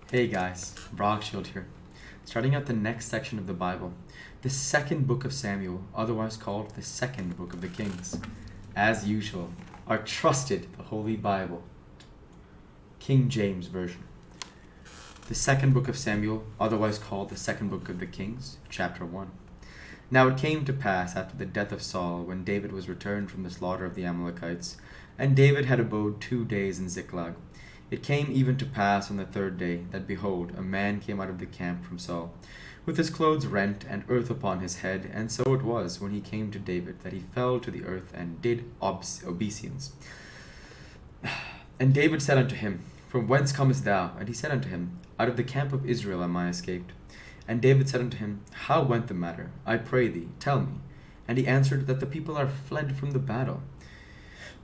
Hey guys, Brogshield here. Starting out the next section of the Bible, the second book of Samuel, otherwise called the second book of the Kings. As usual, our trusted, the Holy Bible, King James Version. The second book of Samuel, otherwise called the second book of the Kings, chapter 1. Now it came to pass after the death of Saul, when David was returned from the slaughter of the Amalekites, and David had abode 2 days in Ziklag. It came even to pass on the third day, that behold, a man came out of the camp from Saul, with his clothes rent, and earth upon his head. And so it was, when he came to David, that he fell to the earth, and did obeisance. And David said unto him, From whence comest thou? And he said unto him, Out of the camp of Israel am I escaped. And David said unto him, How went the matter? I pray thee, tell me. And he answered, That the people are fled from the battle,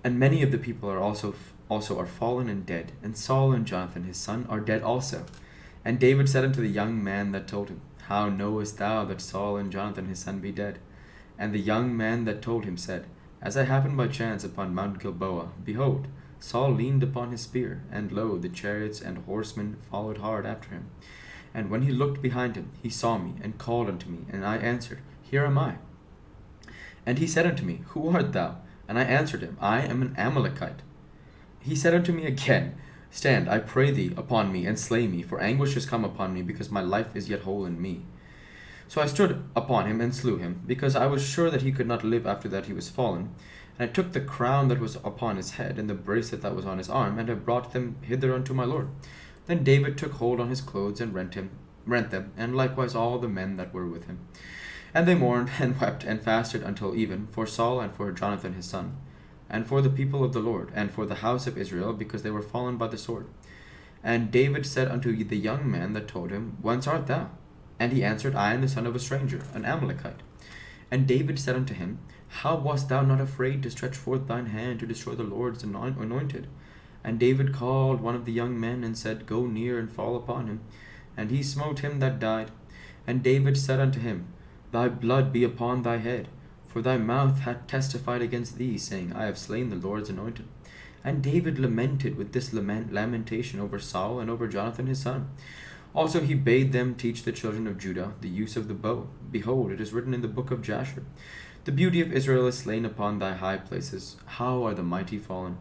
and many of the people are also are fallen and dead, and Saul and Jonathan his son are dead also. And David said unto the young man that told him, How knowest thou that Saul and Jonathan his son be dead? And the young man that told him said, As I happened by chance upon Mount Gilboa, behold, Saul leaned upon his spear, and lo, the chariots and horsemen followed hard after him. And when he looked behind him, he saw me, and called unto me, and I answered, Here am I. And he said unto me, Who art thou? And I answered him, I am an Amalekite. He said unto me again, Stand, I pray thee, upon me, and slay me, for anguish is come upon me, because my life is yet whole in me. So I stood upon him, and slew him, because I was sure that he could not live after that he was fallen. And I took the crown that was upon his head, and the bracelet that was on his arm, and I brought them hither unto my lord. Then David took hold on his clothes, and rent them, and likewise all the men that were with him. And they mourned, and wept, and fasted until even, for Saul and for Jonathan his son, and for the people of the Lord, and for the house of Israel, because they were fallen by the sword. And David said unto the young man that told him, Whence art thou? And he answered, I am the son of a stranger, an Amalekite. And David said unto him, How wast thou not afraid to stretch forth thine hand to destroy the Lord's anointed? And David called one of the young men, and said, Go near and fall upon him. And he smote him that died. And David said unto him, Thy blood be upon thy head, for thy mouth hath testified against thee, saying, I have slain the Lord's anointed. And David lamented with this lamentation over Saul and over Jonathan his son. Also he bade them teach the children of Judah the use of the bow. Behold, it is written in the book of Jasher, The beauty of Israel is slain upon thy high places. How are the mighty fallen?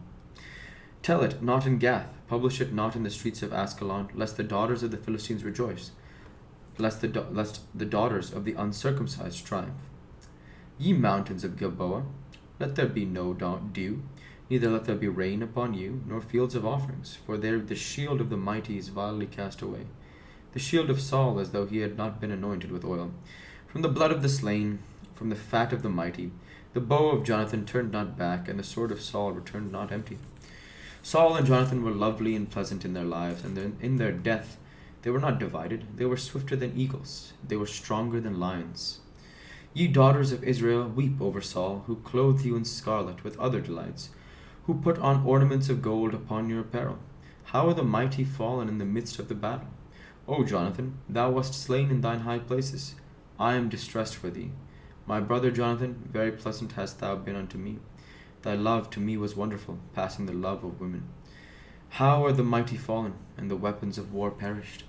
Tell it not in Gath, publish it not in the streets of Askelon, lest the daughters of the Philistines rejoice, lest the daughters of the uncircumcised triumph. Ye mountains of Gilboa, let there be no dew, neither let there be rain upon you, nor fields of offerings, for there the shield of the mighty is vilely cast away, the shield of Saul as though he had not been anointed with oil. From the blood of the slain, from the fat of the mighty, the bow of Jonathan turned not back, and the sword of Saul returned not empty. Saul and Jonathan were lovely and pleasant in their lives, and in their death they were not divided. They were swifter than eagles, they were stronger than lions. Ye daughters of Israel, weep over Saul, who clothed you in scarlet with other delights, who put on ornaments of gold upon your apparel. How are the mighty fallen in the midst of the battle? O Jonathan, thou wast slain in thine high places. I am distressed for thee. My brother Jonathan, very pleasant hast thou been unto me. Thy love to me was wonderful, passing the love of women. How are the mighty fallen, and the weapons of war perished?